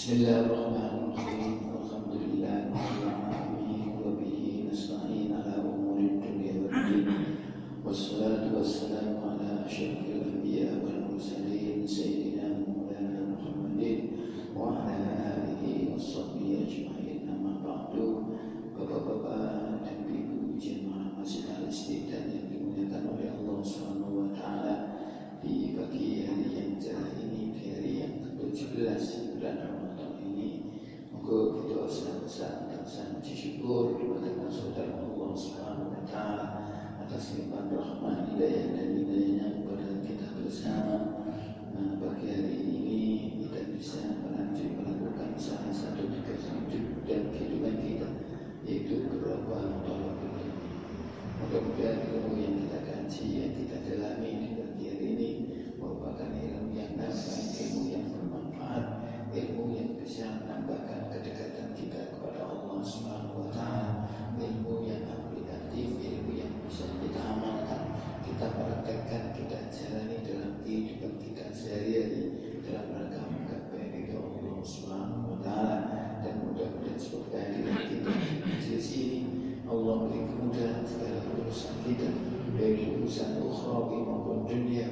Bismillahirrahmanirrahim. Alhamdulillahirrahmanirrahim. Wa bihi nasta'in ala umuri dunya waddin. Wassalatu wassalamu ala asyrafil anbiya wal mursalin sayyidina Maulana Muhammadin wa ala alihi washabbihi ajma'in. Amma ba'du. Bapak-bapak dan ibu jemaah Masjid Al-Istiqlal yang dimuliakan oleh Allah Subhanahu wa taala, di pagi hari yang cerah ini, di hari yang ke-17 bulan Ramadan ini, moga kita senantiasa puji syukur kepada saudara Allah Subhanahu wa taala atas limpahan rahmat, hidayah dan hidayahnya kepada kita bersama. Pagi hari ini kita bisa melakukan salah satu tugas hidup dan kehidupan kita, yaitu berapa tolak ilmu. Mudah-mudahan ilmu yang kita kaji, yang kita dalami di pagi hari ini merupakan ilmu yang nafas, ilmu yang bermanfaat, ilmu yang bisa menambahkan kedekatan kita kepada Allah Subhanahu wa taala, ilmu yang aplikatif, ilmu yang bisa kita amalkan, kita praktekkan, kita jalani dalam kehidupan kita sehari-hari dalam rangka menggapai ridha Allah Subhanahu wa taala. Dan mudah-mudahan semoga hadirat kita di majelis ini Allah beri kemudahan segala urusan kita, baik urusan ukhrawi maupun dunia.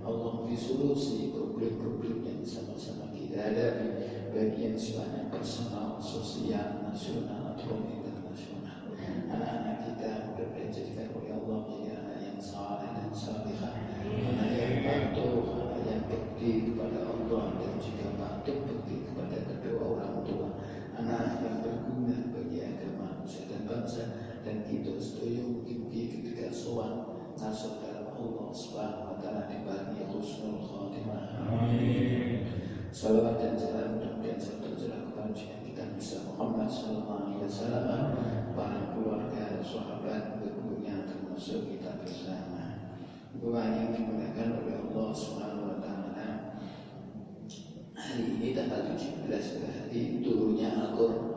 Allah beri solusi problem-problem yang sama-sama kita hadapi, baik yang sifatnya personal, sosial, nasional atau internasional. Anak-anak kita mudah-mudahan dijadikan oleh Allah menjadi anak yang saleh dan salihah, anak yang patuh, anak yang berbakti kepada Allah dan juga patuh berbakti kepada kedua orang tua, anak yang berguna bagi agama, nusa dan bangsa. Dan kita setuju mugi-mugi ketika sowan masuk dalam Allah Subhanahu wa taala diparingi husnul khotimah. Amin. Salawat dan salam mudah-mudahan tercurah kepada kita Nabi Muhammad sallallahu alaihi wasallam, para keluarga, sahabat, berikutnya termasuk kita bersama. Doa yang dimuliakan oleh Allah Subhanahu wa taala. Hari ini tanggal 17 berarti turunnya Al-Qur'an.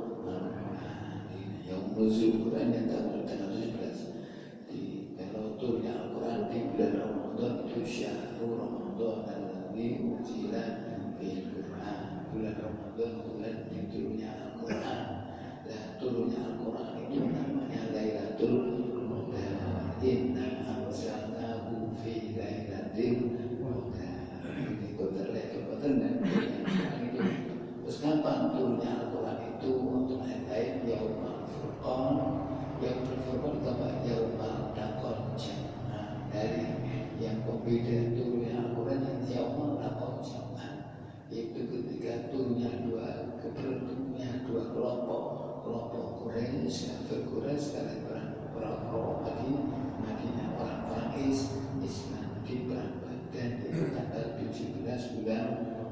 Yang nuzul Quran yang tanggal 17. Kalau turunnya Al-Quran di bulan Ramadan itu syahrul Ramadan alladzi unzila fil Quran. Bulan Ramadan bulan turunnya Al-Quran. Nah, turunnya Al-Quran itu namanya Lailatul Qadar. Inna anzalnahu fi lailatul qadar. Ini qadar Lailatul Qadar dan itu. Terus kapan turunnya Al-Quran itu? Untuk ayat-ayat Yaumul Furqan, Yaumul Furqan tambah Yaumul Taqal Jam'an. Dari yang pembeda turunnya Al-Quran yang Yaumul Taqal Jam'an, itu ketika turunnya dua kelompok Quraisy, kafir Quraisy, sekalian orang Madinah, orang Islam di perang Badar itu tanggal 17 bulan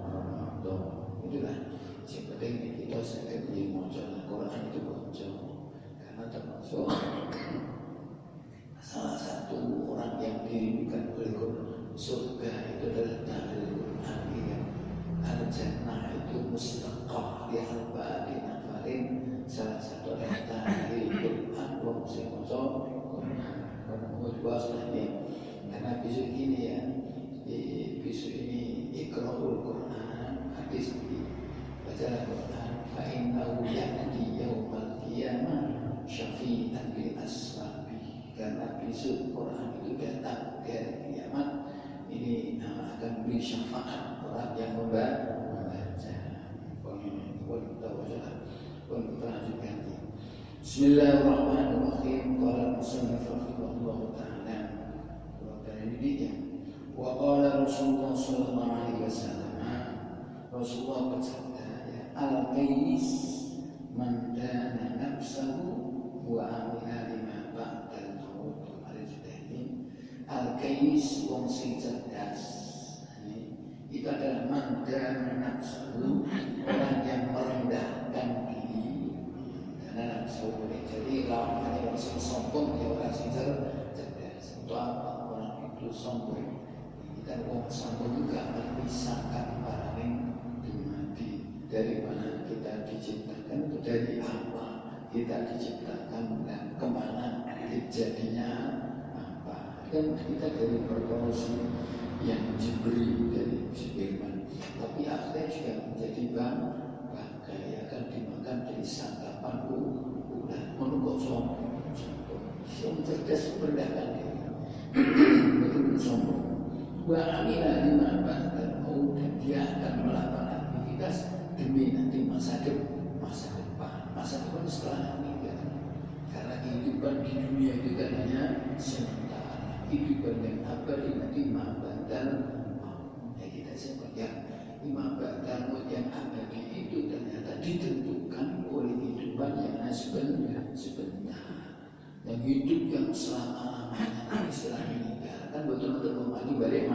Ramadan. Itulah yang penting kita sedang membaca Al-Quran itu baca, karena termasuk salah satu orang yang dirindukan oleh surga itu adalah tahlil Quran. Al-Jannah itu mustaqah di arba'ati nafarin, salah satu adalah tahlil Quran. Wong sing maca Quran karena besok ini ya, besok ini Iqra'ul Quran, hadis baca Al-Quran, fa'innahu ya'ti yawmal qiyamah syafi'an lil ashabi. Karena besok Quran itu datang di hari kiamat ini akan beri syafaat orang yang membaca. Pun kita lanjutkan. Bismillahirrahmanirrahim. Qala musannif rahimahullah ta'ala wa ta'ala wa qala Rasulullah sallallahu alaihi wasallam, Rasulullah bersabda, al-qais man dana nafsahu wa amila lima ba'dal maut. Al-qais wong sing cerdas itu adalah man dana nafsahu, orang yang merendahkan diri. Karena nafsu jadi lawannya orang sing sombong, ya orang sing cerdas. Untuk apa orang itu sombong? Dan orang sombong juga memisahkan barang dari mana kita diciptakan, itu dari apa kita diciptakan dan kemana jadinya apa. Dan kita dari proporsi yang diberi dari firman, tapi akhirnya juga menjadi bangga. ya akan dimakan dari santapan ular. Menunggu sombong, yang cerdas berdagang betul sombong. Wa amila lima ba'dal maut, dan dia akan melakukan aktivitas demi nanti masa depan setelah meninggal. Karena kehidupan di dunia itu kan hanya sementara, kehidupan yang abadi nanti ma ba'dal maut. Ya kita sempat ya, ma ba'dal maut yang abadi itu ternyata ditentukan oleh kehidupan yang sebentar. Yang hidup yang selama-lamanya setelah meninggal kan betul-betul mati balik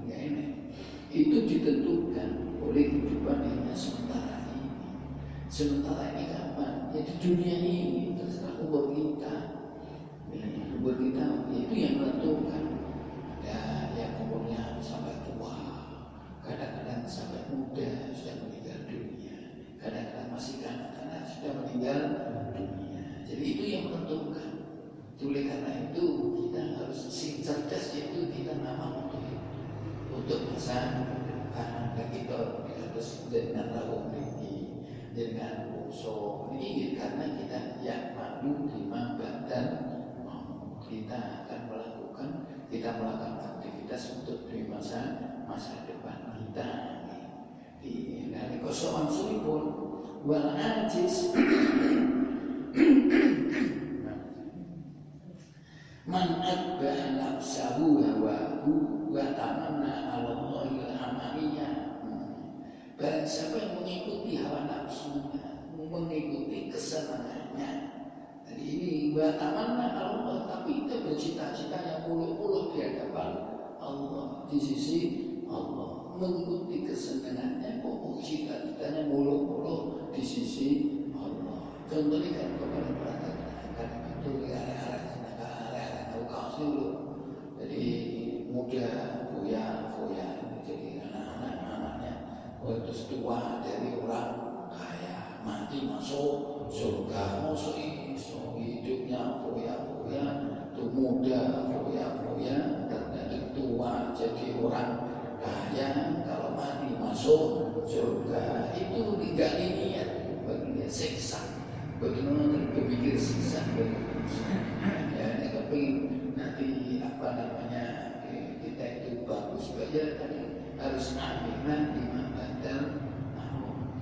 ya ini itu ditentukan oleh kehidupan yang sementara ini. Sementara ini kapan? Ya di dunia ini, terserah umur kita. Umur kita itu yang menentukan. Ada yang umurnya sampai tua, kadang-kadang sampai muda sudah meninggal dunia, kadang-kadang masih kanak-kanak sudah meninggal dunia. Jadi itu yang menentukan. Oleh karena itu kita harus cerdas, yaitu kita nama untuk masa depan. Dan kita harus dengan rawuh ini, dengan usul ini, karena kita yang malu lima badan kita akan melakukan aktivitas untuk di masa depan kita. Di dari kosongan sulipun wal ajis man atba'a nafsahu hawahu wa tamanna 'ala Allahil amaniyah. Barang siapa yang mengikuti hawa nafsunya, mengikuti kesenangannya. Jadi ini wa tamanna 'ala Allah, tapi kita bercita-cita yang muluk-muluk di hadapan Allah, di sisi Allah. Mengikuti kesenangannya, pokok cita-citanya muluk-muluk di sisi Allah. Contohnya kan kepada perhatian itu arah-arah kaos dulu, jadi muda, foya, jadi anak-anaknya, terus tua dari orang kaya, mati masuk surga, masuk hidupnya foya, tuh muda, foya, dan tua jadi orang kaya, kalau mati masuk surga, itu tidak niat, bagi dia siksa, bagaimana berpikir siksa, ya, ini kepingin nanti kita itu bagus saja, tadi harus aminah lima badal.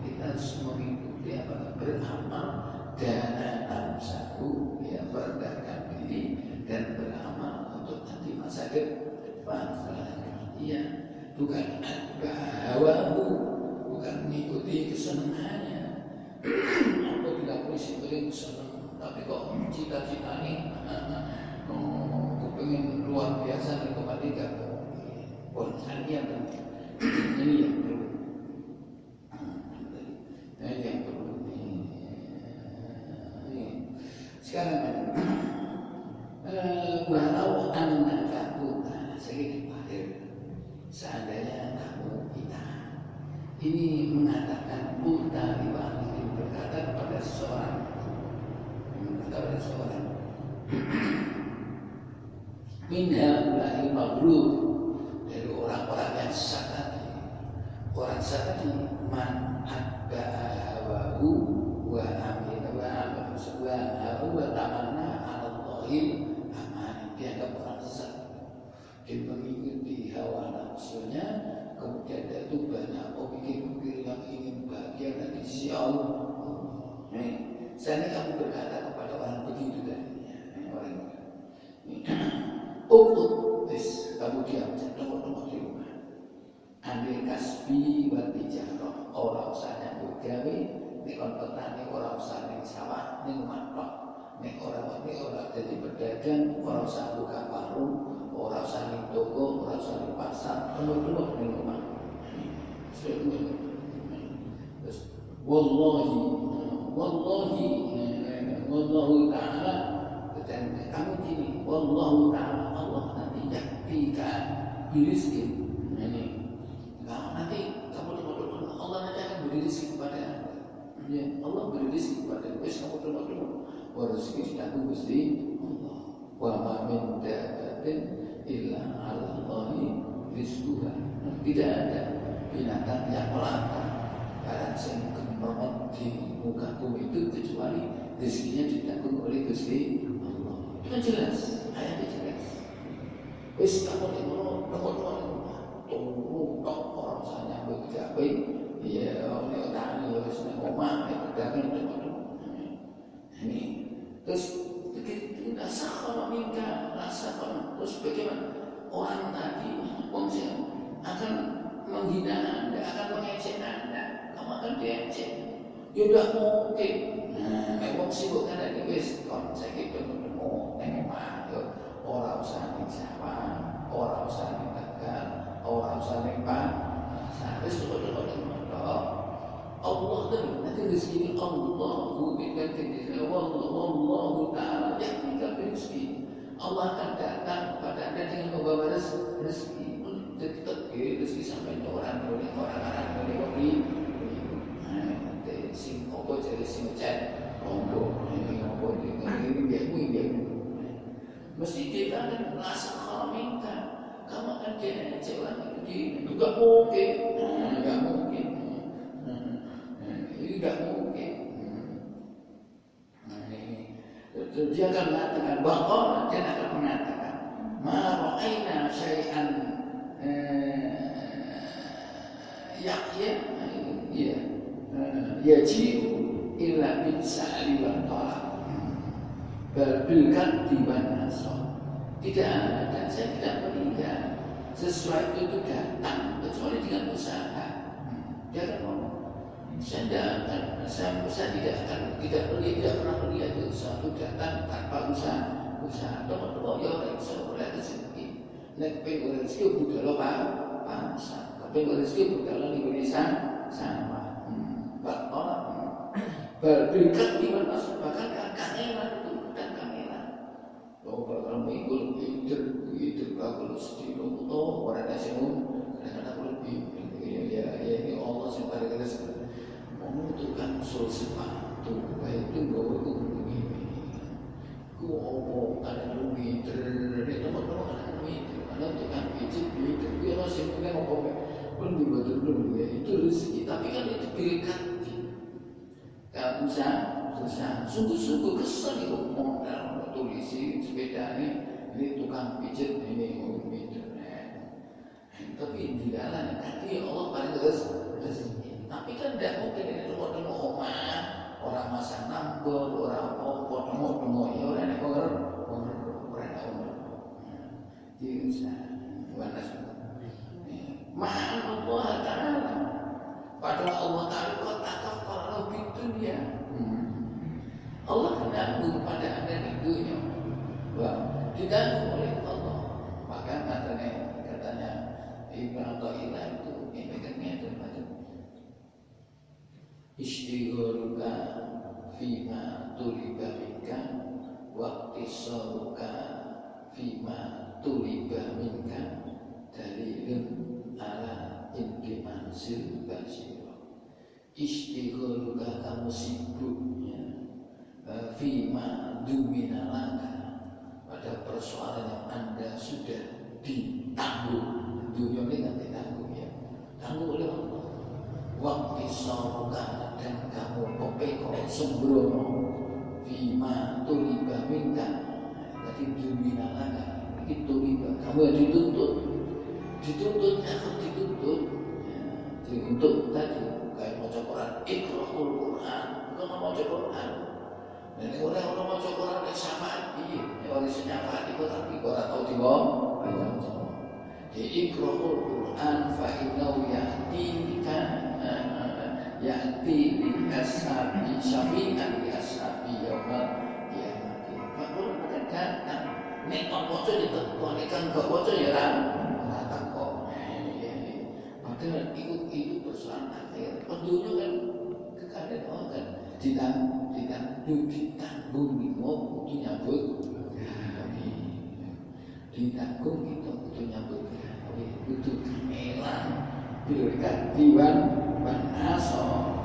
Kita harus mengikuti beramal dana nafsahu, ya, berdagang diri dan beramal untuk nanti masa depan setelah kematian. Bukan hawahu, bukan mengikuti kesenangannya. Apa tidak polisi boleh kesenangan, tapi kok cita-cita ini pengen luar biasa dan kembali ke ini yang perlu. Ini yang perlu. Sekarang walau annaka buta, sedikit hadir. Seandainya kamu kita ini mengatakan buta diwakili, berkata kepada seseorang, minha ulai mabrur, dari orang-orang yang sesat tadi. Orang sesat tadi man atba'a hawahu wa amina wa tamanna 'ala Allahil amani. Dianggap orang sesat, dia mengikuti hawa nafsunya, kemudian dia itu banyak pikir-pikir yang ingin bahagia dan di sisi Allah. Seandainya kamu berkata kepada orang begitu tadi, orang ukut, kamu diam, tengok di rumah. Ambil kasbi buat bicara, orang usahanya bergawe, nekon petani, orang usah ning sawah, ning matok, nek orang jadi berdagang, orang usah buka warung, orang usah ning toko, orang usah ning pasar, tengok di rumah. Terus, wallahu ta'ala, dan kamu gini, wallahu ta'ala, Allah nanti yaktika birizkin. Ini nanti kamu tengok Allah nanti akan beri rezeki kepada Anda. Ya, Allah beri rezeki kepada Anda. Kamu tengok rezeki sudah Gusti Allah. Wa ma min dabbatin illa 'ala Allahi rizquha. Tidak ada binatang yang melata barang sing kemerot di muka bumi itu kecuali rezekinya ditanggung oleh Gusti Allah. Itu kan jelas, ayatnya jelas. Wis kamu di mana, tunggu tok orang sana bekerja baik, ya oleh tani harus ngomong, pedagang itu. Ini terus tidak sah kalau minta, rasa kalau terus bagaimana orang tadi konsep akan menghina Anda, akan mengejek Anda, kamu akan diejek. Ya udah mungkin. Memang sibuk kan ada wis konsep itu ketemu nengok orang usah ning sawah, orang usah ning dagang, orang usah ning sampai Allah tu nanti rezeki Allah berikan kepada Allah Taala yang berikan rezeki. Allah akan datang kepada Anda dengan membawa rezeki. Jadi rezeki sampai orang boleh orang boleh sing opo jadi sing chat opo ini opo ini dia mesti kita akan merasa kalau minta kamu akan jadi orang itu juga mungkin nggak mungkin ini nggak mungkin dia akan mengatakan bahwa dia akan mengatakan ma ra'ayna syai'an yaji'u illa bin sa'li wa talab bil-kaddi wa nasr. Tidak ada, saya tidak melihat sesuatu itu datang kecuali dengan usaha. Dia akan ngomong, saya tidak pernah melihat sesuatu datang tanpa usaha. Teman-teman ya orang bisa boleh rezeki. Nek pengen rezeki butuh lo bangsa. Pengen rezeki butuh di Indonesia sama. Berdekat di mana bahkan kangelan itu dan kangelan. Kalau mengikut itu kalau sedih orang nasimu kadang-kadang lebih ya ini Allah sampai pada membutuhkan sepatu itu bawa aku begini. Ku ada lebih teman-teman ada lebih ada tukang pijit dia masih punya ngomong pun dibuat itu rezeki tapi kan itu berikan. Gak usah sungguh-sungguh kesel itu modal tulisi sepeda ini tukang pijat ini internet tapi di dalam tadi Allah paling rezeki tapi kan tidak mungkin ini temu omah orang masa nambur orang temu ya orang jadi usah mana ma'an Allah Ta'ala padahal Allah Ta'ala kau takaf kalau dunia Allah menanggung pada anda di dunia ditanggung oleh Allah maka katanya Ibn Atta'illah itu ini terbaca istigharuka fima tuliba minka waqtisaruka fima tuliba minka dalilun ala intimansil basir istighaluka kamu sibuknya fima duminalaka pada persoalan yang anda sudah ditanggung dunia ini kan ditanggung ya tanggung oleh Allah waktu saruka dan kamu pepeko sembrono fima tuliba minta jadi duminalaka itu riba kamu yang dituntutnya harus dituntut tadi kayak maca Quran, ikra'ul Quran, bukan maca Quran. Dan orang maca Quran yang syafaat, orang syafaat itu tapi orang tahu di bawah, di ikra'ul Quran, fa'inau ya'ti li ashabi syafi'an li ashabi yawmal qiyamati. Quran akan datang. Nek maca ditekon, nek kan gak maca ya datang kok. Padahal itu persoalan akhir. Dunia kan kekadang orang kan ditanggung itu nyambut ditanggung itu nyambut itu kamelan diberikan diwan aso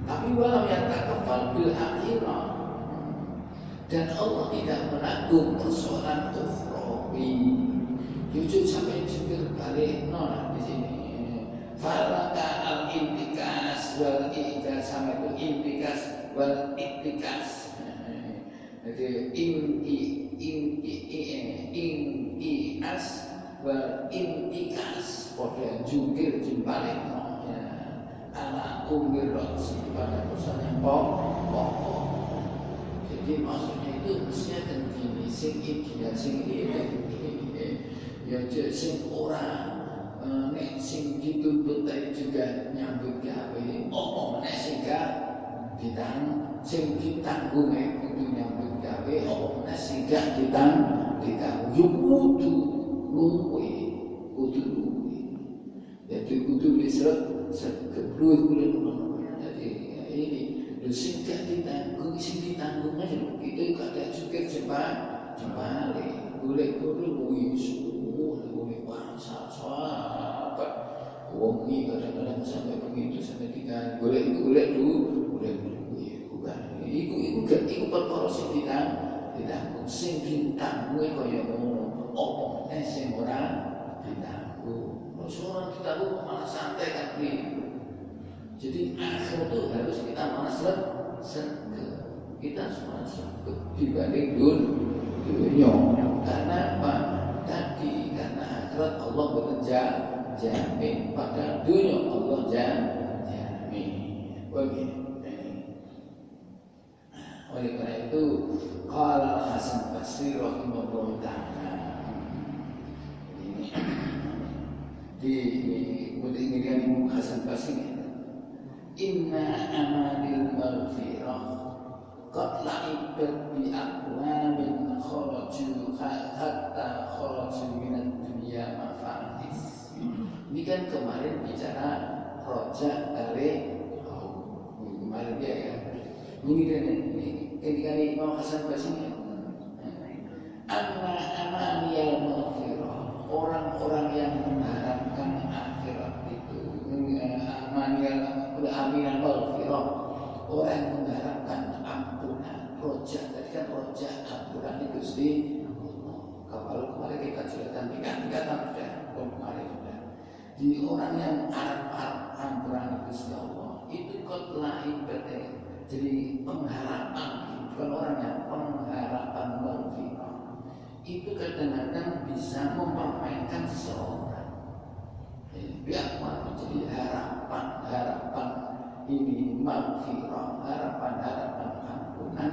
tapi walau yang tak kefal bil akhirah dan Allah tidak menanggung persoalan ukhrawi. Jujur sampai jujur balik nolak di sini. Falaka al-intikas wal ijaz sama itu intikas wal iktikas. Jadi intikas wal intikas pada jungkir jimbalik ala umir roksi pada pesan yang pokok. Jadi maksudnya itu mestinya begini, sing ideal sing ini ya sing orang nek sing dituntut tadi juga nyambut gawe meneh sing gak ditanggung kudu nyambut gawe meneh sing gak ditanggung yo kudu luwe jadi kudu diseret keblur jadi ini sing gak ditanggung aja itu kada juga jembali boleh luwe semua boleh bangsa sahabat wong iki kadang-kadang sampai begitu sampai tinggal boleh dulu bukan iku perkara sing ditanggung sing ditanggung kaya ngono apa meneh sing ora ditanggung orang ditanggung malah santai kan jadi akhir itu harus kita malah kita semua dibanding dunia karena apa? Tadi karena akhirat Allah bekerja jamin pada dunia Allah jamin begitu. Oleh karena itu qala Hasan Basri rahimahullah ta'ala ini kan Hasan Basri inna amalil maghfirah qad la'ibat bi aqwamin kharaju hatta kharaju minad dunya mafatis. Ini kan kemarin bicara rojak dari kemarin dia ya. Ini kan Imam Hasan Basri. Anna amaliyal maghfirah, orang-orang yang mengharapkan akhirat itu amaliyal maghfirah, orang yang mengharapkan ampunan rojak. Tadi kan rojak ampunan itu Gusti Allah. Kemarin kita jelaskan tingkatan sudah kemarin sudah. Di orang yang harap ampunan Gusti Allah itu kotlah ibadah. Jadi pengharapan bukan orang yang pengharapan maghfirah itu kadang-kadang bisa mempermainkan seseorang. Biar menjadi harapan ini maghfirah, harapan ampunan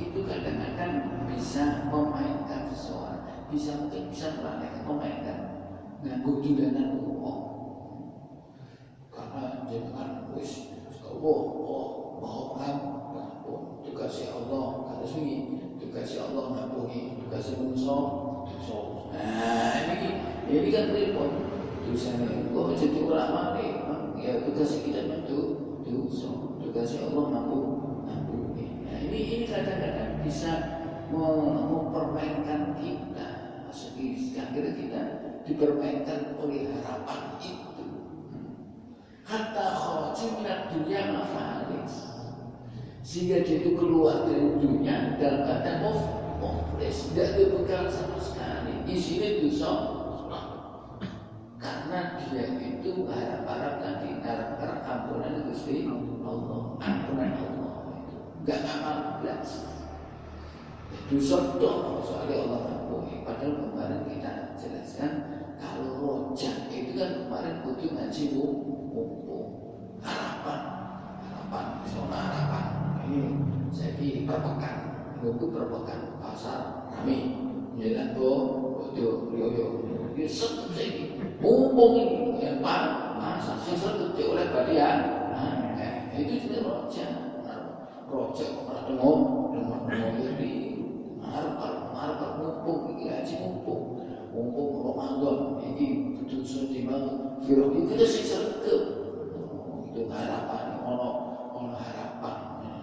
itu kadang-kadang bisa memainkan seseorang, mungkin bisa memainkan nganggo dolanan uang. Karena jangan wis mau kamu tugas Allah kata sunyi tugas Allah ngampuni tugas manusia. Nah ini kan repot dosanya. Kok jadi ulama nih ya tugas kita bantu tugas Allah ngampuni. Nah ini kadang-kadang bisa mempermainkan kita. Akhirnya kita dipermainkan oleh harapan itu. Hatta kharaju minad dunya mafalis. Sehingga dia itu keluar dari dunia dalam keadaan muflis, tidak ada bekal sama sekali. Isinya dosa, karena dia itu harap tadi harap ampunan Gusti Allah, ampunan Allah itu nggak amal belas. Dosa dong, soalnya Allah ampuni. Padahal kemarin kita jelaskan kalau rojak itu kan kemarin butuh ngaji mumpung harapan, ini jadi perpekan, buku perpekan pasar kami, jalan butuh yoyo, ini satu lagi, mumpung ini yang masa satu oleh badian, itu juga rojak malah dengar jadi harap mumpung ini haji mumpung Ramadan ini betul sedimang firman itu sudah serke itu harapan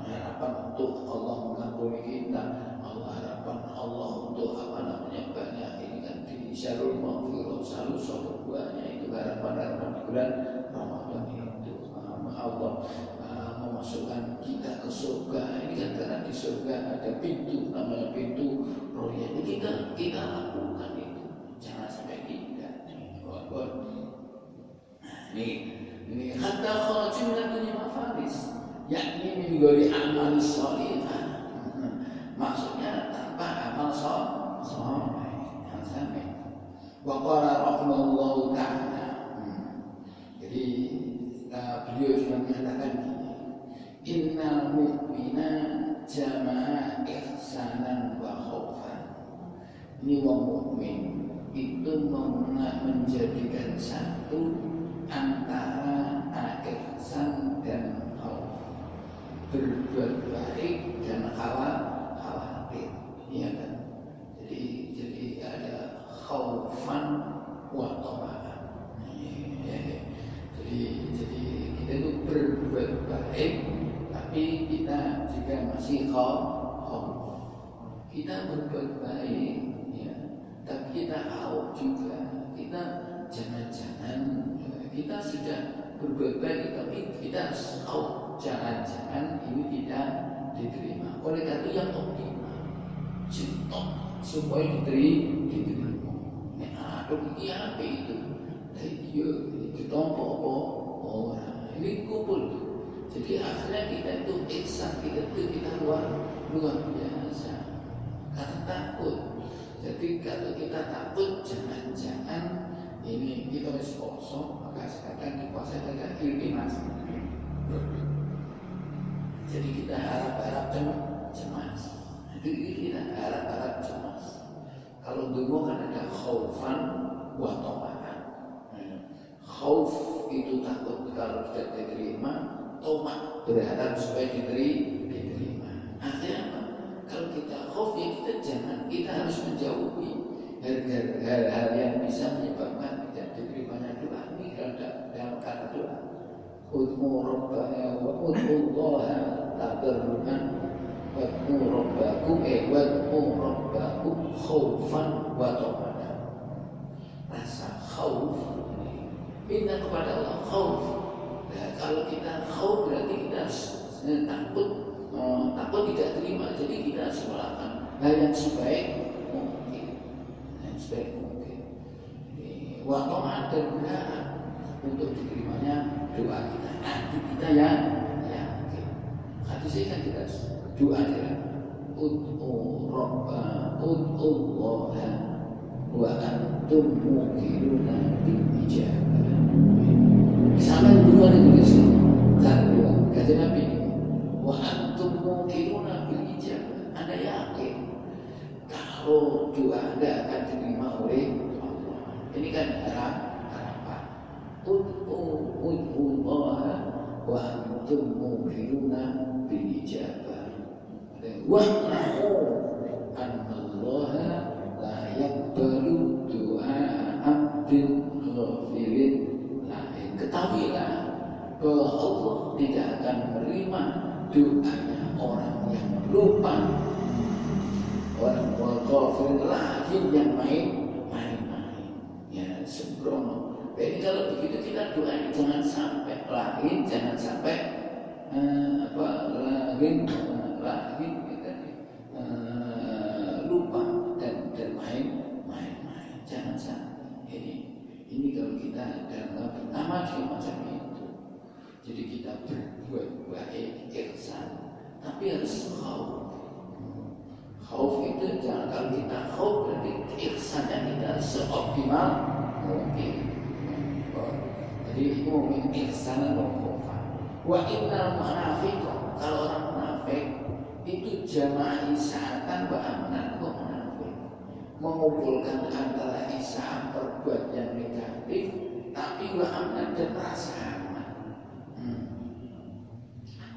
harapan untuk Allah mengampuni kita, harapan Allah untuk banyak ini kan di syarul maghfirah selalu buahnya itu harapan di bulan Ramadan itu Allah memasukkan kita ke surga. Ini kan karena di surga ada pintu namanya pintu roya. Ini kita lakukan itu, jangan sampai tidak. Ini Ini hatta kharaju min dunya mafaris, yakni min ghairi amal shalihah. Maksudnya tanpa amal saleh. Sampai wa qala rahimallahu ta'ala. Jadi beliau juga mengatakan gini, innal mu'mina jama'a ihsanan wa khaufan. Ini wong mukmin itu menjadikan satu antara ihsan dan khauf, berbuat baik dan khawatir, ya kan? Jadi ada khaufan wa tama'an. Jadi kita itu berbuat baik, tapi kita juga masih khauf. Kita berbuat baik, ya, tapi kita khauf juga. Kita jangan-jangan kita sudah berbuat baik, tapi kita khauf. Jangan-jangan ini tidak diterima. Oleh karena itu yang optimal, cinta supaya diterima. Nah, ini apa itu? Dia ditompo orang. Ini kumpul. Jadi akhirnya kita itu ihsan, kita luar biasa. Karena takut. Jadi kalau kita takut, jangan-jangan ini kita harus kosong, maka sekarang di puasa kita ilmiah. Jadi kita harap-harap cemas. Jadi kita harap-harap cemas. Kalau dulu kan ada khaufan wa tama'an. Khauf itu takut kalau tidak diterima, toma berharap supaya diterima. Akhirnya apa? Kalau kita khauf ya kita harus menjauhi hal-hal yang bisa menyebabkan tidak diterimanya doa. Ini kalau dalam kata doa, ud'u rabbana wa ud'u allaha tadarruan wad'u rabbakum khaufan wa tama'an. Rasa khauf, minta kepada Allah khauf. Nah, kalau kita khauf berarti kita takut tidak terima. Jadi kita harus melakukan hal yang sebaik mungkin. Wa ta'at dan berharap untuk diterimanya doa kita. Nanti kita yang yakin. Hadisnya kan jelas. Doa dia ud'u Allah wa antum muqinuna bil ijabah. Sampai dua Indonesia kan doa kata Nabi, wa antum muqinuna bil ijabah. Anda yakin kalau doa Anda akan diterima oleh Allah. Ini kan harapan. Ud'u Allah wa antum muqinuna bil ijabah. Wa'lamu anna Allah la yaqbalu du'a 'abdin ghafilin. Ketahuilah bahwa Allah tidak akan menerima doanya orang yang lupa, orang ghafil lagi yang main-main, ya sembrono. Jadi kalau begitu kita doa jangan sampai lain, jangan sampai lagi kita lupa dan main-main, jangan sampai. Ini kalau kita dalam pertama dia macam itu. Jadi kita berbuat baik, ihsan, tapi harus khauf. Khauf itu jangan, kalau kita khauf berarti ihsannya kita seoptimal mungkin. Jadi itu mungkin ihsan atau khaufan. Wa innal munafiqah, kalau orang munafik itu jamaah isa'atan wa amanan wa munafik, mengumpulkan antara isa'ah perbuat yang negatif tapi wa amanan dan rasa aman.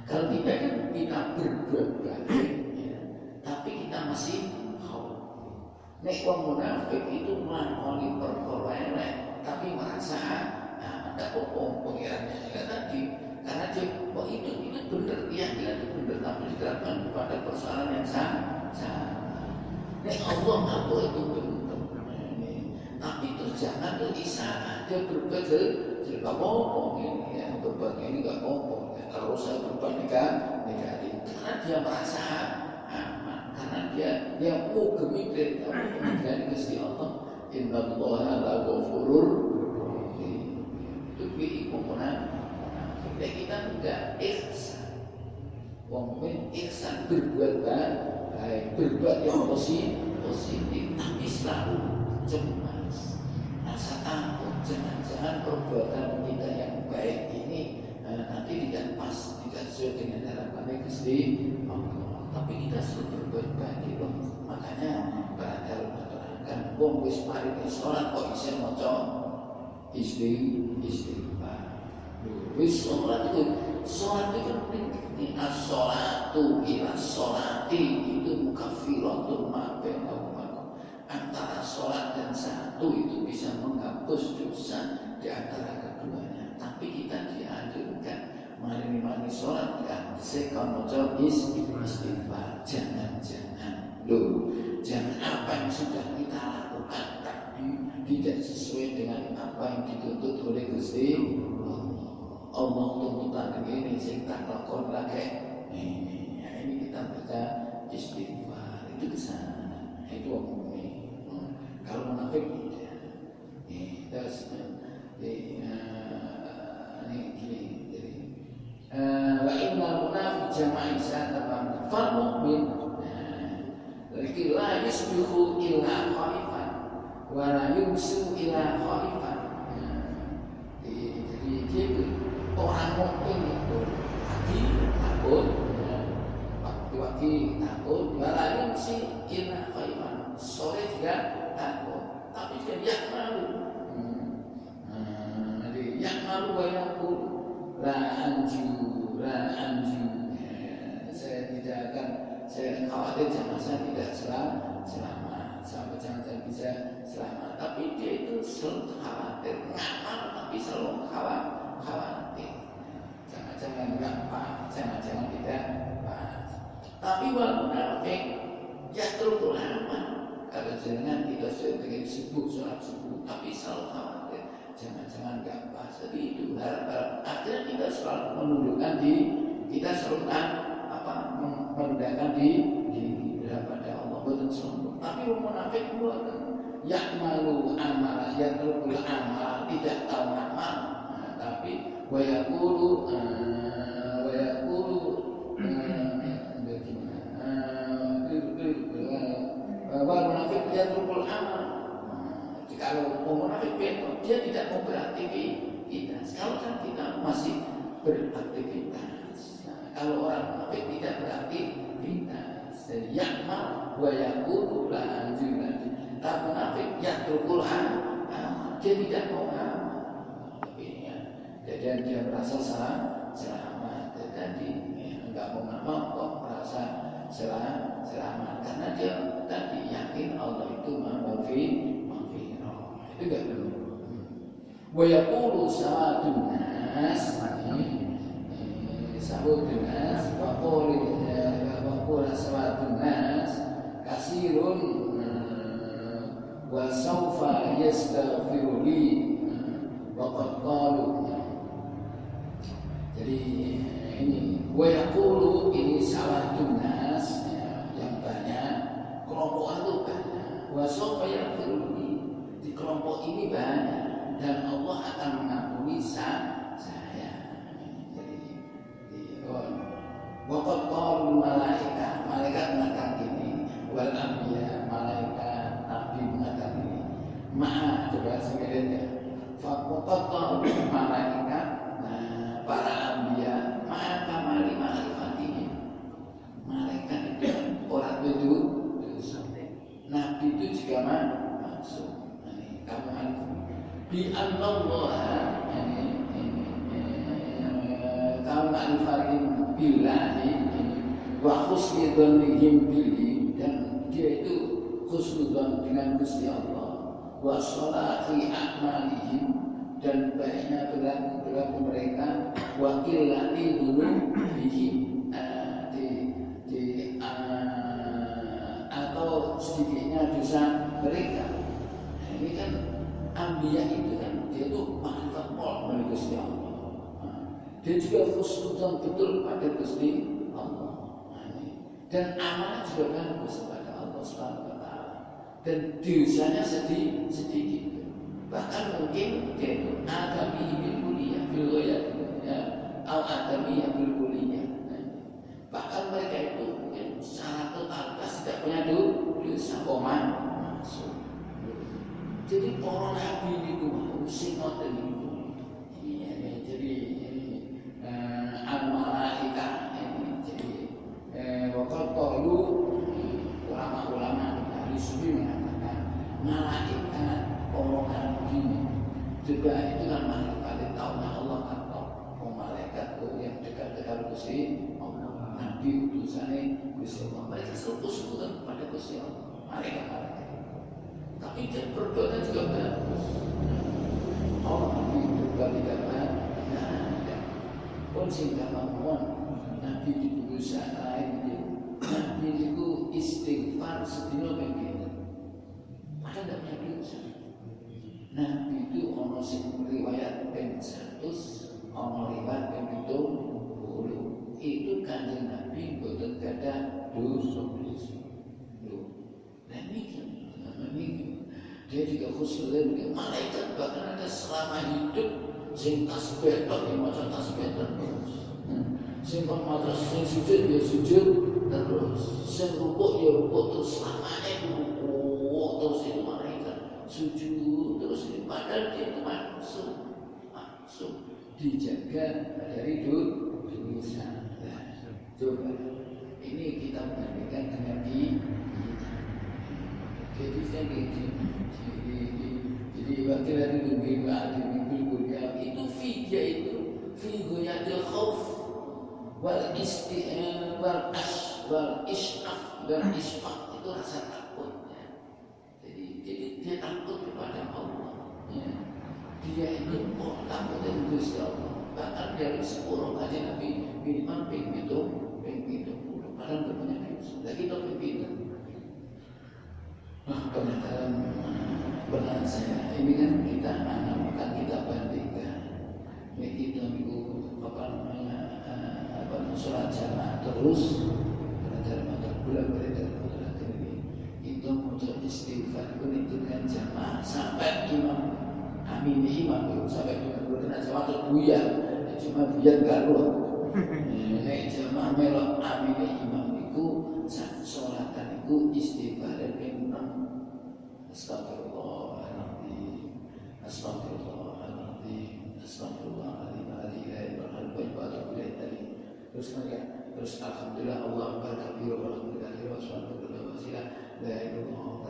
Kalau tidak kan kita berbuat baik ya, tapi kita masih khauf. Nek wong munafik itu melakukan perkara elek tapi merasa ada pengirannya juga tadi. Karena dia, itu benar, keyakinan itu benar, tapi diterapkan pada persoalan yang sama. Nek Allah ngaku itu benar, tapi terus jangan isyarat dia berbuat jadi gak apa-apa ini ya, berbuat ini gak apa-apa. Kalau saya berbuat negatif, karena dia merasa aman, karena dia mau gemit dari Gusti Allah. Inna Allaha la ghafurur rahim. Itu bi komponen kita enggak ihsan. Wong mukmin ihsan berbuat baik, berbuat yang positif, tapi selalu cemas, rasa takut jangan-jangan perbuatan kita yang baik ini nanti tidak pas, tidak sesuai dengan harapan Gusti Allah. Tapi kita selalu berbuat baik loh. Makanya bakal menerangkan wong wis mari salat kok isih maca istighfar. Wis salat itu penting. As-sholatu ila sholati itu mukaffiratun ma bainahuma. Antara sholat dan satu itu bisa menghapus dosa di antara keduanya. Tapi kita dianjurkan mari sholat kan sekon maca istighfar. Jangan jangan apa yang sudah kita lakukan tapi tidak sesuai dengan apa yang dituntut oleh Gusti Allah. Tuntutan ini sing tak lakon lagi ini kita baca istighfar itu kesana itu umumnya. Kalau munafik tidak terus ini jadi wa inna munafik jama'i sa'atan fal mu'min la yusbihu illa khaifan wa la yumsu illa khaifan. Jadi dia itu orang mukmin itu takut, waktu takut, walaupun si ina khaifan, sore juga takut, tapi dia malu. Jadi yang malu bayangku, la anju. Saya tidak akan, saya khawatir saya tidak selamat, sampai jangan bisa selamat. Tapi dia itu selalu khawatir, ngamal tapi selalu khawatir. Jangan enggak pas, jangan tidak pas. Tapi wal munafik ya terus lama. Kalau jangan kita sering sibuk sholat subuh, tapi selalu khawatir. Jangan enggak pas. Jadi itu harap akhirnya kita selalu menundukkan kita selalu merendahkan diri pada Allah betul sombong. Tapi munafik ya'malu amalan, yatrukul amal, tidak tahu amal, tapi wa yaqulu munafik yatrukul amal. Kalau munafik dia tidak mau beraktivitas. Kalau kan kita masih beraktivitas. Kalau orang munafik tidak beraktivitas, jadi ya'mal wa yaqulu la anjuna. Tak munafik yatrukul amal, dia tidak mau amal. Tapi jadi dia merasa selamat. Jadi enggak mau amal kok merasa selamat karena dia tadi yakin Allah itu maghfirah. Itu enggak perlu. Wa yaqulu sawadun nas sawadun nas wa qala sawadun nas kasirun wa sawfa yastaghfiru li wa qad qalu. Jadi ini wa yaqulu ini sawadun nas yang banyak, kelompok itu banyak. Wa sawfa yaghfiru li, di kelompok ini banyak dan Allah akan mengampuni saya. Jadi wa qad qalu malaikat mengatakan ini wal anbiya, malaikat nabi mengatakan ini. Maaf coba sekalian fakotot malaikat para anbiya maaf kamali ma'rifatihim. Malaikat itu orang itu nabi itu juga masuk. Kamu alif bi Allah kamu alifatin billahi wa khusnudhanihim bihi, dan dia itu khusnudhan dengan Gusti Allah. Wa salahi a'malihim, dan baiknya perilaku mereka. Wa qillati dzunubihim, atau sedikitnya dosa mereka. Ini kan anbiya itu kan dia itu ma'rifat oleh Gusti Allah. Dia juga khusnudhan betul pada Gusti Allah. Dan amanah juga bagus kepada Allah Subhanahu wa taala. Dan dosanya sedikit. Bahkan mungkin dia itu agami bil kuliah bil ghayat al-adamiyah bil-kulliyah. Bahkan mereka itu mungkin secara totalitas tidak punya dosa masuk. Jadi para nabi itu sing ngoten niku. Jadi al-malaika ini jadi waktu qalu ulama-ulama dari sufi mengatakan malaikat para nabi juga itu kan malaikat tahunya Allah kan tahu malaikat yang dekat-dekat Gusti Allah nabi utusannya Gusti Allah mereka sekutu-sekutu kepada Gusti Allah malaikat tapi dia berdoa juga bagus. Allah nabi berdoa tidak ada pun sehingga mohon nabi di berusaha lain nabi itu istighfar sedina ping padahal tidak punya dosa. Nabi itu ono sing riwayat ping 100 ono riwayat ping 70 itu kanjeng nabi boten gadah dosa. Nah ini dia juga khusus dengan malaikat bahkan ada selama hidup sing tasbih tok ya maca tasbih terus sing maca sing sujud ya sujud terus sing rukuk ya rukuk terus selamanya rukuk terus itu malaikat sujud terus ini padahal dia itu masuk dijaga dari dosa. Coba ini kita bandingkan dengan jadi saya jadi wakil dari dunia dunia itu dia itu figoyatul khauf wal isfaq itu rasa takutnya. Jadi dia takut kepada Allah. Ya. Dia itu takut dengan Gusti Allah. Bahkan dari 10 kaji Nabi minimal itu padahal berbanyak dosa. Lagi kita pimpinan. Pernyataan benar saya ini kan kita akan kita bandingkan kita minggu sholat jamaah terus belajar mata bulan beredar ini itu muncul istighfar itu dengan jamaah sampai imam sampai imam berkena jamaah atau buyar cuma buyar garuh ini jamaah melok amini imam itu sholatan itu istighfar dan Astagfirullahaladzim Astagfirullahaladzim Astagfirullahaladzim terus alhamdulillah Allah berkabir alhamdulillah wassallallahu wasallam la ilaha illallah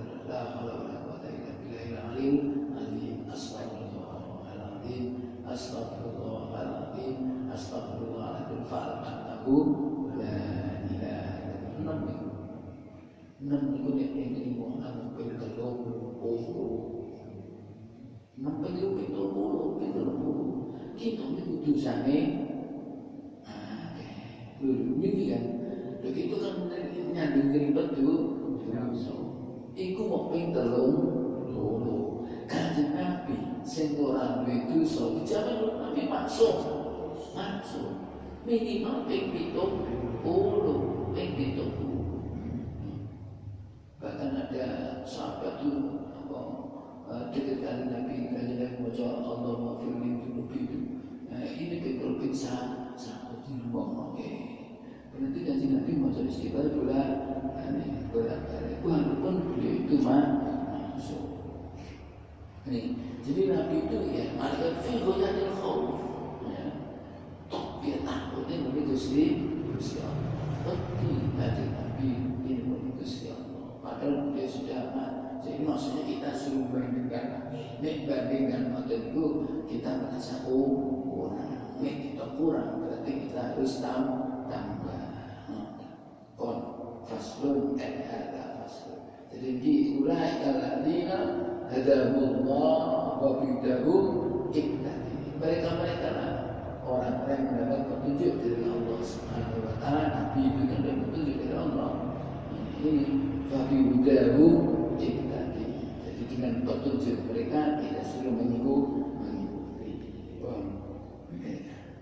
astagfirullahaladzim astagfirullahaladzim astagfirullahaladzim fa'allahu la ilaha illallah 6 minggu yang ilmu anak pentelung kita minggu dosane ini kan begitu kan nyandung ribet dulu iku mau pentelung kanjeng Nabi sing ora duwe dosa dijamin Nabi masuk minimal ping 70 bahkan ada sahabat itu dekat kali Nabi baca Allah mafirmin itu ini keberbeda sahabat di rumah berarti kan Nabi baca istighfar berat-berat walaupun beliau itu masuk jadi Nabi itu ya malaikat figoyatul khauf dia takutnya begitu Gusti Allah tapi Nabi ini begitu Gusti Allah padahal dia sudah jadi maksudnya kita suruh bandingkan model itu kita merasa kurang kita kurang berarti kita harus tambah faslun ada faslun jadi diulai kaladina hadahullah wa bidahum iktadi mereka lah orang-orang yang mendapat petunjuk dari Allah Subhanahu wa ta'ala Nabi itu kan ada petunjuk dari Allah ini Fabi Budahu Iktadi. Jadi dengan petunjuk mereka kita suruh mengikuti.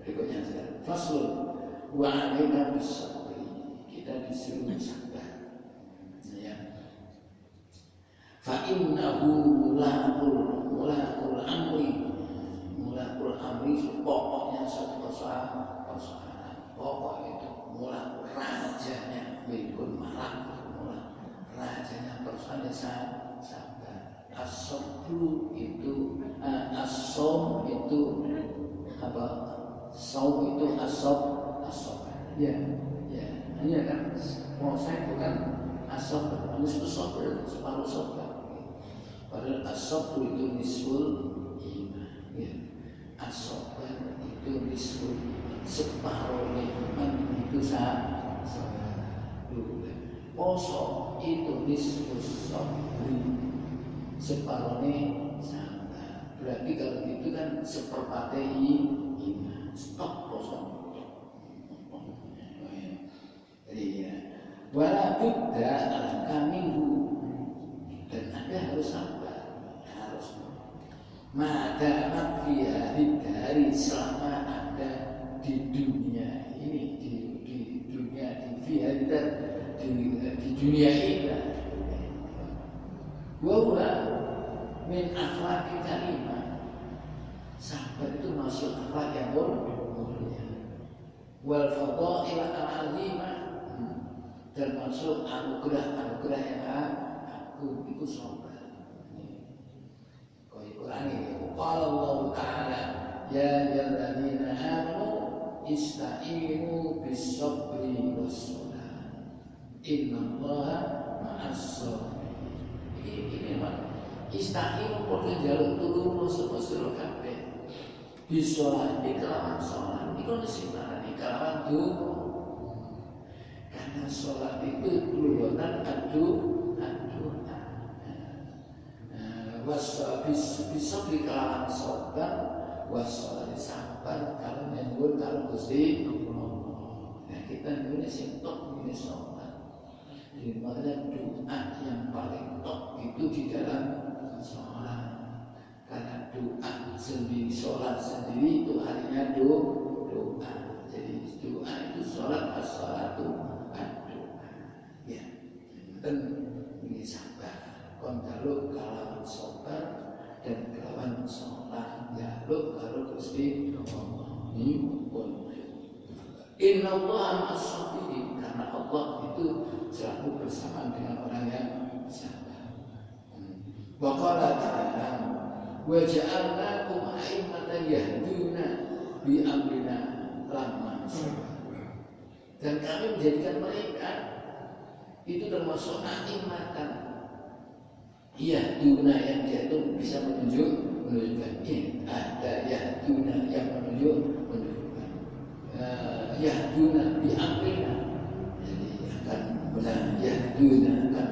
Berikutnya sekarang Faslun wa alaina bisabri. Kita disuruh sabar. Ya. Fa innahu mulaqul amri mulakul amri pokoknya satu persoalan pokok itu mulak rajanya milkun malak mulak rajanya persoalannya sabar. As-sabru itu as-som itu apa? Saum itu as-sob ya kan mau saya bukan as-sob harus sabar separuh sabar. Padahal as-sabru itu nisful iman ya. As-sabar itu nisful separuh iman itu sabar. Poso itu nisful sabri separuhnya sabar. Berarti kalau itu kan seperempat iman. Stop poso. Iya. Wala budda al-kamilu dan Anda harus sabar, harus. Maka makfiya dari selama Anda di dunia ini, di dunia di dunia ini, bahwa min akhlaqi karimah. Sabar itu masuk akhlak yang mulia. Wal fadail al-azimah dan masuk anugerah yang agung itu sabar. Quran qala Allah Ta'ala ya ayyuhalladzina amanu ista'inu bis-sabri was-salah innallaha ma'as-sabirin. Ini mah ista'inu pokoke njaluk tulung sedaya kabeh. Bisolat di kelawan sholat itu disimpan kelawan doa. Karena sholat itu perbuatan doa. Bisa di kelawan sabar, wassalat sabar kalau nyebut kalau Gusti Allah. Nah kita ini sintok ini sholat. Jadi makanya doa yang paling top itu di dalam sholat. Karena doa sendiri, sholat sendiri itu artinya doa. Jadi doa itu sholat as-sholatu ad-doa. Ya, dan ini sabar. Kon jaluk kalawan sabar dan kalawan sholat jaluk kalau Gusti Allah. Ini pun. Innallaha ma'as-sabirin karena Allah itu selalu bersama dengan orang yang sabar. Wa qala ta'ala wa ja'alnakum a'immatan yahduna bi amrina lamma dan kami menjadikan mereka itu termasuk a'immatan yahduna yang dia itu bisa menunjukkan ini ada yahduna yang menunjukkan yahduna bi amrina jadi akan benar yahduna akan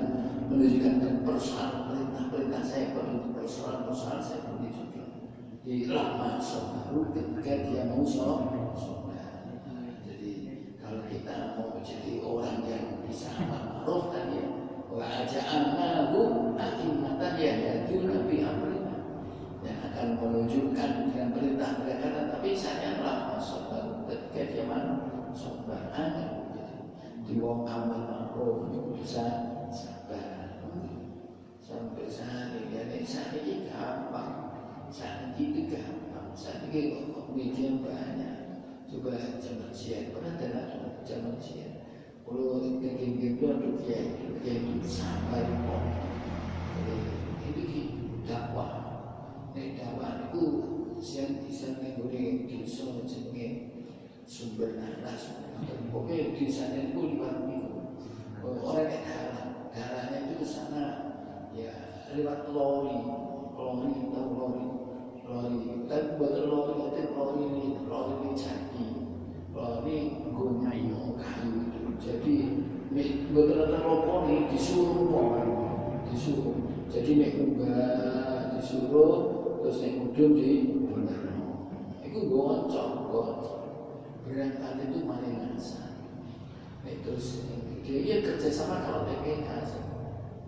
menunjukkan persoalan perintah saya persoalan saya perlu juga di lama sobaru ketika dia mau sobar. Jadi kalau kita mau jadi orang yang bisa amal ma'ruf kan ya wa aja'alnahu a'immatan yahduna bi amrina yang akan menunjukkan dengan perintah mereka tapi saya lama sobar ketika dia mau sobar di wong amal ma'ruf bisa sabar. Sampai saat ini gampang, saat itu gampang, saat ini kok media banyak. Coba zaman siang, pernah dengar zaman siang. Kalau tinggi itu ada yang sabar kok. Itu dakwah, dakwah itu siang boleh desa jenenge sumber nanas. Pokoknya di sana itu lewat minggu. Orang yang darahnya itu ke sana. Ya, lewat lori, tapi bukan lori ini jadi, lori gunanya kayu itu. Jadi, bukan lori disuruh. Jadi nek ubah disuruh, terus nek udun di bener. Itu gocok. Berangkat itu maling nasa. Terus dia kerjasama kalau PKK.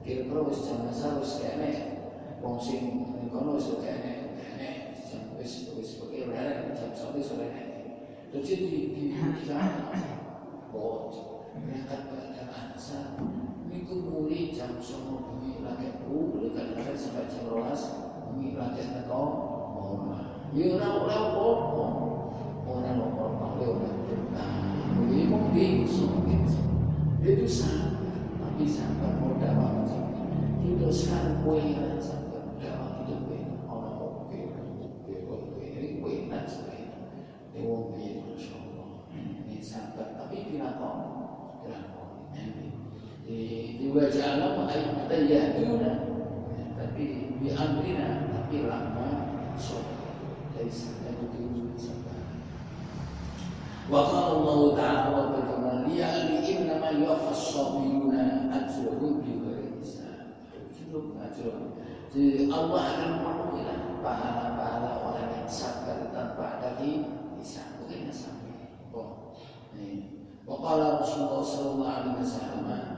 Kira-kira wis jam asar wis kene wong sing kono wis kene wis pokoke ora jam 1 sore kene. Dadi di berangkat pada asar niku mulai jam 9 bengi lagi kadang sampai jam 12 bengi lagi teko omah. Ya ora apa-apa. Ora apa-apa, ora benar. Ini mungkin itu sabar, tapi sabar modal banget. Itu sekarang kue yang sabar modal itu kue. Orang kue ini kue nak sekali. Dewa kue insyaallah. Ini sabar, tapi dilakoni. Di wajah alam ayat ya tapi di amrina tapi lama sabar. Dari sana itu sabar. Wa qala Allah ta'ala wa berfirman innama yuwaffas sabiruna ajrahum bighairi hisab. Jadi Allah akan memenuhi pahala-pahala orang yang sabar tanpa ada hisab. Mungkin sampai. Wa qala Rasulullah sallallahu alaihi wasallam.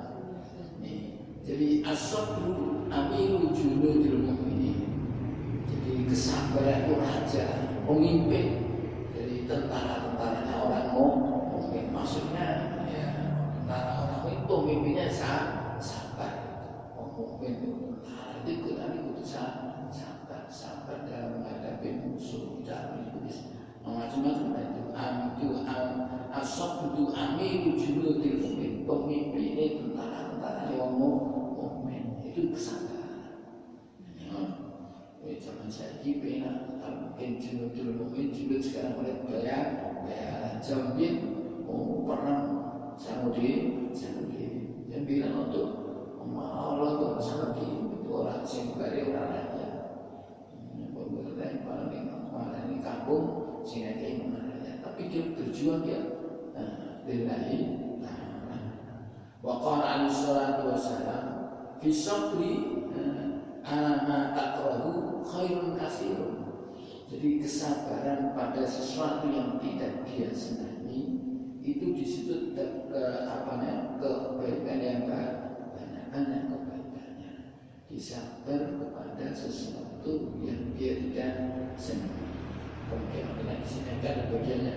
Jadi as-sabru amirul junudil mu'minin. Jadi kesabaran itu raja, pemimpin dari tentara-tentaranya orang mukmin. Maksudnya ya tentara orang mukmin pemimpinnya sabar. Orang mukmin itu tentara itu sabar dalam menghadapi musuh, dalam macam-macam itu as-sabru amirul junudil mu'min. Pemimpin ini tentara-tentara yang mukmin itu kesabaran. Zaman saya pernah mungkin junudul mukmin junud sekarang oleh bayaran jambit perang Saudi yang bilang untuk Allah itu Saudi itu orang Singapura orang raja pemerintah yang paling ini kampung Singapura raja tapi dia berjuang dia lillahi wa qala alaihi salatu wassalam fi sabri ala ma takrahu khairun katsirun. Jadi kesabaran pada sesuatu yang tidak dia senangi itu di situ kebaikan yang banyak kebaikannya. Disabar kepada sesuatu yang dia tidak senangi. Kemudian di sini ada bagiannya.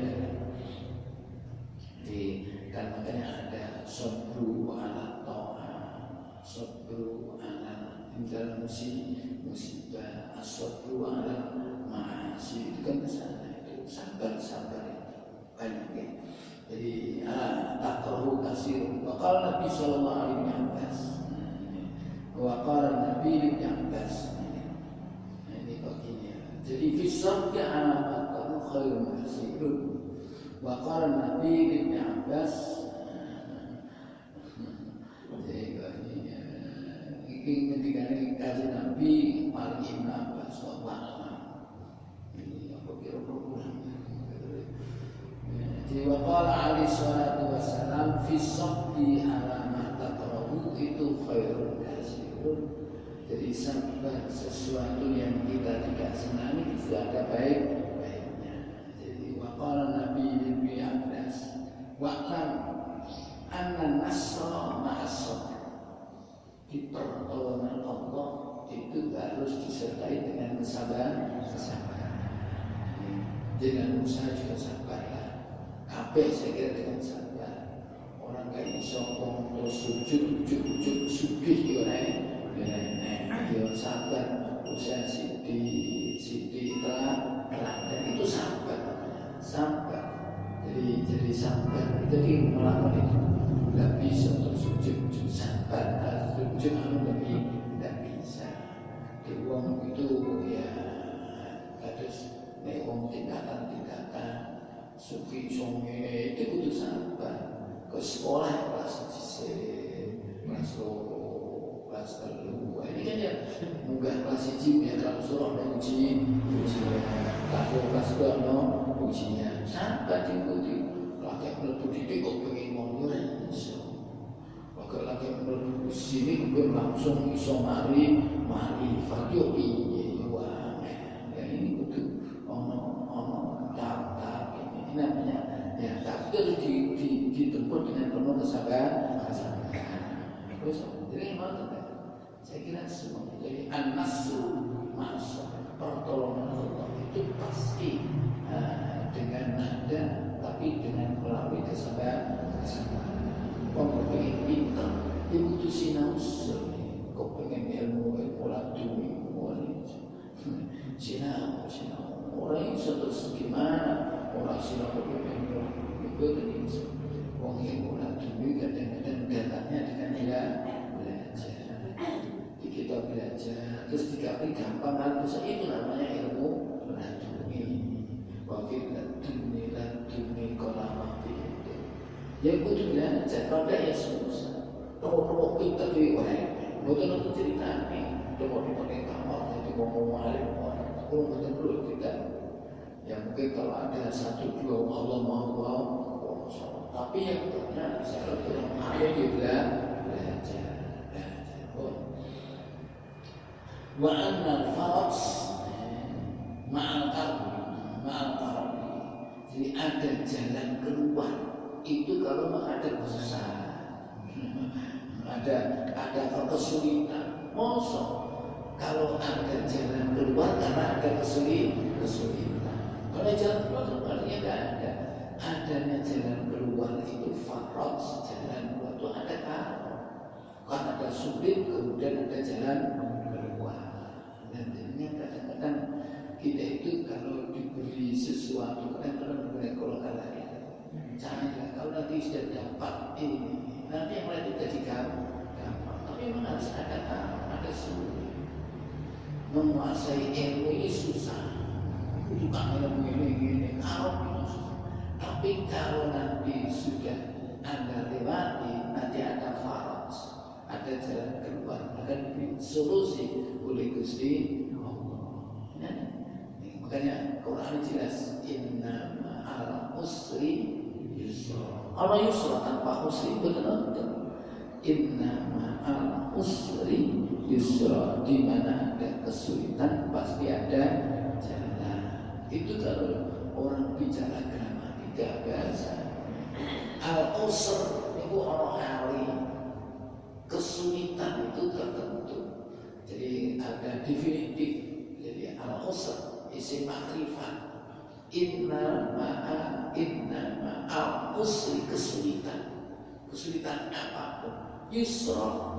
Jadi kan makanya ada sabru ala ta'ah, sabru ala indal musibah, sabru ala ma'asi. Itu kan kesana itu sabar banyak ya. Jadi takrahu kasir. Wa qala Nabi sallallahu alaihi wasallam. Wa qala Nabi bin Abbas. Ini baginya. Jadi fisab ya ala takrahu khairun kasirun. Wa qala Nabi bin Abbas ini ketika ini kaji Nabi paling Ibn Abbas ini apa kira-kira jadi waqala alaihi salatu wassalam fi sabbi ala ma takrahu itu khairun kasirun. Jadi sabar sesuatu yang kita tidak senangi itu ada baik-baiknya. Jadi waqala Nabi bin Abbas wa'lam anna nasra ma'as sabr. Di pertolongan Allah itu harus disertai dengan kesabaran. Dengan usaha juga sabarlah. Kabeh saya kira dengan sabar. Orang kayak sokong terus sujud sugih gimana? Dia sabar. Usaha sidi teladan itu sabar. Jadi sabar. Jadi melakukan itu nggak bisa untuk sujud sabar. Sujud lebih tidak bisa. Di uang itu ya harus uang tingkatan sufi itu kudu sabar. Ke sekolah kelas kedua ini kan ya munggah kelas 1 ya kalau suruh ujian kelas 2 ujian sabar diikuti. Lagi menurut didik kok pengen mau lagi menurut sini kemudian langsung iso mari fakio piye wah ya ini kudu ono tahap ini namanya ya tapi harus ditempuh dengan penuh kesabaran. Jadi saya kira semua jadi an-nasru ma'as pertolongan Allah itu pasti dengan ada tapi dengan melalui kesabaran. Kau pengen pintar, ibu tu sinau kau pengen ilmu lagi sinau orang itu tadi wong yang ora dulu kadang-kadang datanya dengan dia belajar. Kita belajar terus dikasih gampang kan, terus itu namanya ilmu laduni. Wakil laduni kolamati itu. Yang kudu belajar, kalau ya susah. Kalau kita tuh betul itu ceritanya. Coba pakai kamar, jadi ngomong alim, aku betul kita. Ya mungkin kalau ada satu dua Allah mau, tapi yang benar saya bilang ayo juga belajar. Wa anna al-faraj ma'al qarbi. Jadi ada jalan keluar itu kalau menghadap kesusahan. ada kesulitan. Mosok kalau ada jalan keluar karena ada kesulitan. Kalau jalan keluar artinya tidak ada. Adanya jalan keluar itu faraj, jalan keluar itu ada karena ada sulit kemudian ada jalan keluar. Dan jadinya kadang-kadang kita itu kalau diberi sesuatu kadang-kadang berbeda kalau kalah ya. Jangan kalau nanti sudah dapat ini, nanti yang lain jadi gampang. Tapi memang harus ada sulit. Menguasai ilmu ini susah. Bukan ilmu ini kalau tapi kalau nanti sudah Anda lewati, nanti ada faraj, ada jalan keluar, akan diberi solusi oleh Gusti Allah. Makanya Quran jelas inna ma'al usri yusra. Kalau yusra tanpa usri betul-betul. Inna ma'al usri yusra, di mana ada kesulitan pasti ada jalan. Itu kalau orang bicara gramatika bahasa. Al-usr itu orang ahli. Kesulitan itu tertentu. Jadi ada definitif. Jadi al-usr isim makrifat. Inna ma'al usri, kesulitan. Kesulitan apapun. Yusra,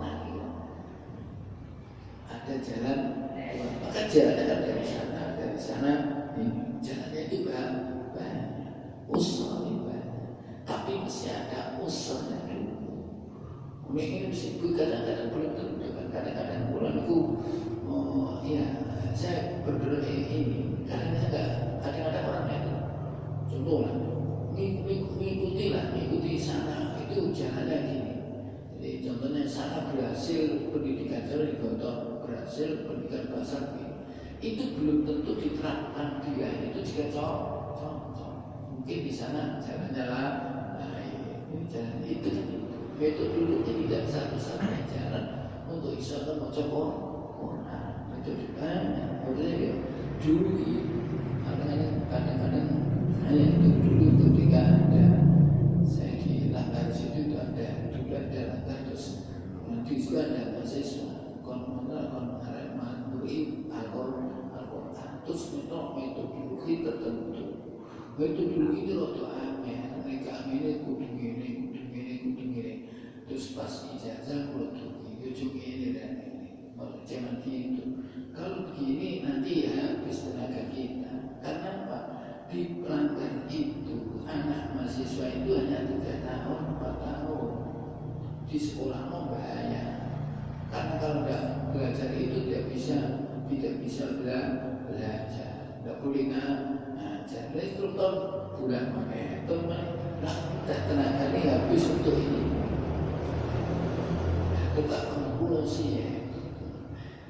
ada jalan. Maka jalannya kan dari sana ini. Jalannya itu banyak. Usra itu banyak. Tapi mesti ada usranya dulu. Mungkin mesti kadang-kadang belum tentu kan. Kadang-kadang bulanku, saya berdoa ini. Kadang-kadang orang itu. Contoh lah, mengikuti sana itu jalannya gini. Jadi contohnya sana berhasil pendidikan jalan di berhasil pendidikan bahasa itu belum tentu diterapkan dia itu juga cocok. Mungkin di sana jalannya lah, ini jalan itu metodologi tidak satu-satunya jalan untuk bisa mencoba Quran. Metode banyak. Maksudnya dulu kadang-kadang saya dulu ketika ada saya di langgar situ itu ada dulu ada langgar terus nanti juga ada mahasiswa Al-Quran terus metodologi tertentu. Metodologi itu roto aneh. Mereka ini kudu gini. Terus pas ijazah kudu gini dan ini. Jangan gitu. Kalau begini nanti ya habis tenaga kita. Karena apa? Di pelanggan itu anak mahasiswa itu hanya 3 tahun, 4 tahun. Di sekolah mau bahaya. Karena kalau tidak belajar itu tidak bisa belajar, tidak boleh ngajar. Instruktur bulan mana kita tenaga ini habis untuk ini. Kita konklusi ya.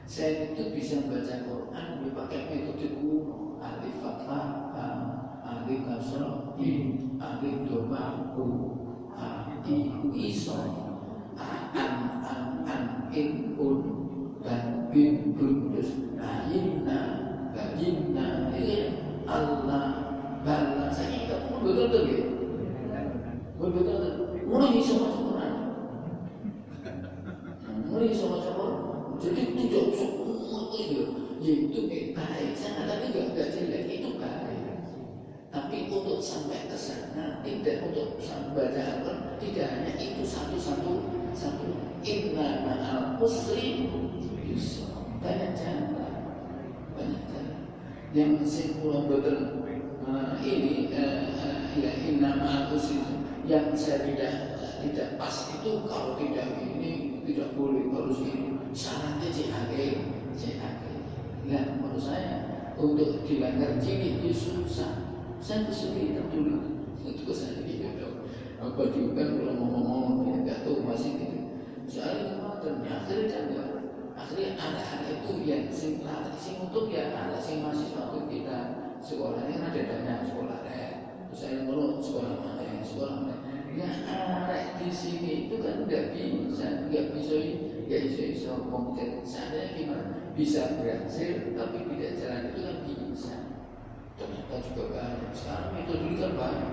Saya itu bisa membaca Quran dipakai metode kuno, alif fathah, alif kasrah, alif doma, iso, an, in, dan bin, terus bayinna, Allah, bala. Saya kita pun betul-betul ya. Betul-betul. Mulai sama Quran. Jadi tidak semua itu baik. Saya tapi enggak jelek, itu baik. Tapi untuk sampai ke sana, tidak untuk baca Al-Quran, tidak hanya itu satu. Inna ma'al usri yusra. Banyak jalan. Yang saya pulang betul ini ya inna ma'al usri yang saya tidak pas itu kalau tidak ini tidak boleh harus ini syaratnya CAG. Nah menurut saya untuk dilanggar ciri itu susah. Saya kesulitan dulu itu saya gitu. Apa juga kalau ngomong ya nggak tahu masih gitu. Soalnya akhirnya anak-anak itu yang sing untuk ya anak sing mahasiswa kita sekolahnya ada dana sekolah terus saya ngomong sekolah mana ya anak di sini itu kan nggak bisa komputer saya gimana bisa berhasil tapi tidak jalan itu kan bisa ternyata juga banyak sekarang metode kan banyak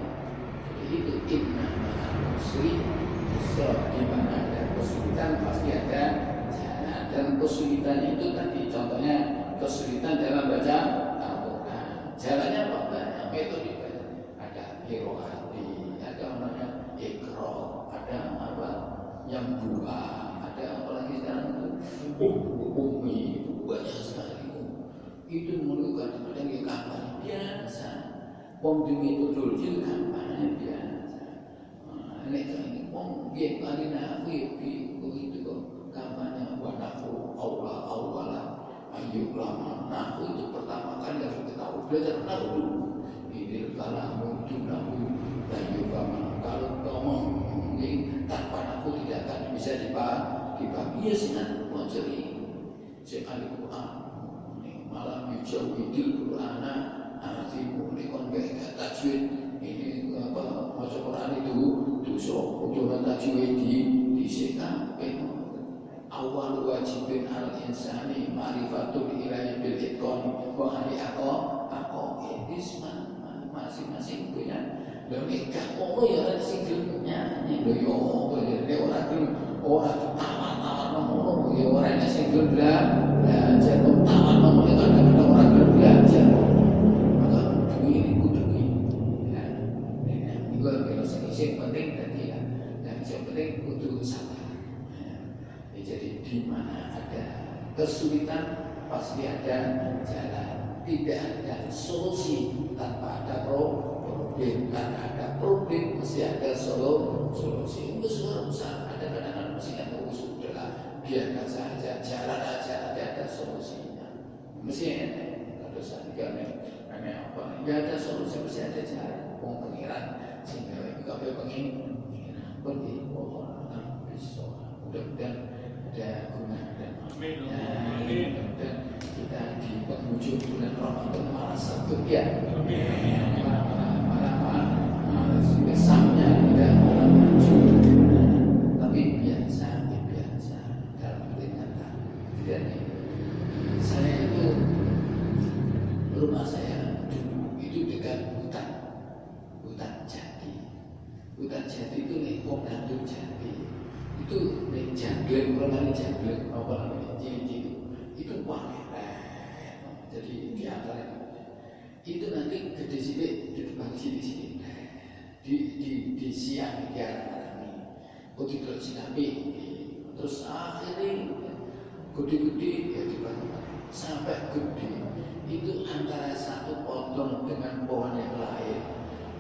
jadi itu inna ma'al-usri di mana ada kesulitan pasti ada jalan dan kesulitan itu tadi contohnya kesulitan dalam baca Al-Quran jalannya apa banyak metode banyak ada qiraati ada namanya ikra ada apa yang buah ada apalagi sekarang umi banyak sekali itu menurut kadang-kadang ya kampanye biasa metodologi kampanye biasa ini dia kali itu kok kampanye wanafu Allah ayo lama nahu itu pertama kali harus kita belajar nahu dulu ini kalau ayo lama kalau ngomong tanpa nahu tidak akan bisa dibagi ya sinan mojeri Al-Quran malam hijau idil Quran artimu nikon gak tajwid ini apa maca Quran itu dosa ujuran tajwid di seka awal wajibin al insani ma'rifatul ilahi bil itqan wa ali aku ini masing-masing punya dan nikah ya sing filmnya ini lho ya orang tawar ngono ya orang sing belajar tawar ngono kadang-kadang orang belajar maka ini kudu ya itu yang penting tadi ya dan yang penting kudu sabar ya, jadi di mana ada kesulitan pasti ada jalan tidak ada solusi tanpa ada problem tanpa ada problem mesti ada solusi itu sudah besar ada kadang-kadang mesti ada udahlah biarkan saja jalan aja ada solusinya mesti ada saja aneh apa ya ada solusi mesti ada jalan pengiran sehingga kalau pengen pergi bisa mudah-mudahan ada guna dan dan kita di penghujung bulan Ramadan malah satu ya besarnya tidak maju tapi biasa dalam peringatan tidak saya itu rumah saya dulu itu dekat hutan jati itu nih Ponggantung Jati itu nih Jaglek orang Jaglek apa namanya ciri-ciri itu wangi jadi di antara itu nanti gede sini di depan sini di siang di arah ini Sinambi terus akhirnya gede-gede ya di mana sampai gede itu antara satu potong dengan pohon yang lain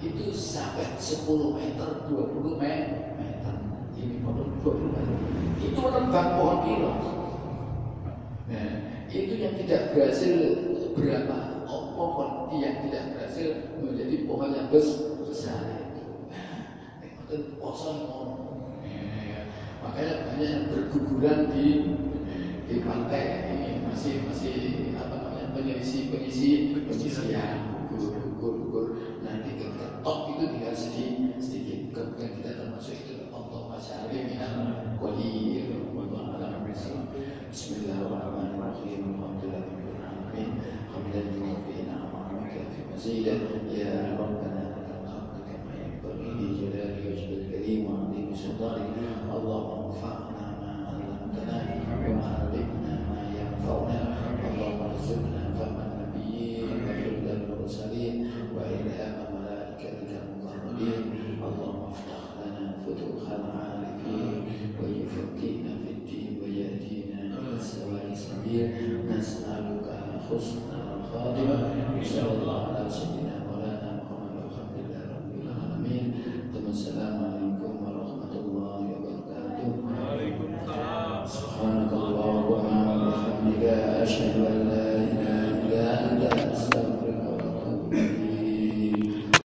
itu sampai 10 meter 20 meter ini potong 20 meter itu menembak pohon kilo nah itu yang tidak berhasil berapa pohon yang tidak berhasil menjadi pohon yang besar itu kosong makanya banyak yang berguguran di pantai ini masih apa namanya penyisian gugur nanti kita top itu tinggal sedikit kemudian kita termasuk itu untuk masyarakat minal wali Bismillahirrahmanirrahim alhamdulillahirrahmanirrahim alhamdulillahirrahmanirrahim مزيدا يا ربنا تقبل كما ينبغي لجلال وجهك الكريم وعظيم سلطانك اللهم انفعنا ما علمتنا وعلمنا ما ينفعنا اللهم ارزقنا فهم النبيين وحفظ المرسلين والهام ملائكتك المقربين اللهم افتح لنا فتوح العارفين ويفقهنا في الدين ويهدينا الى السواء السبيل نسالك حسن الخاتمه صلى الله على سيدنا مولانا أشهد أن لا إله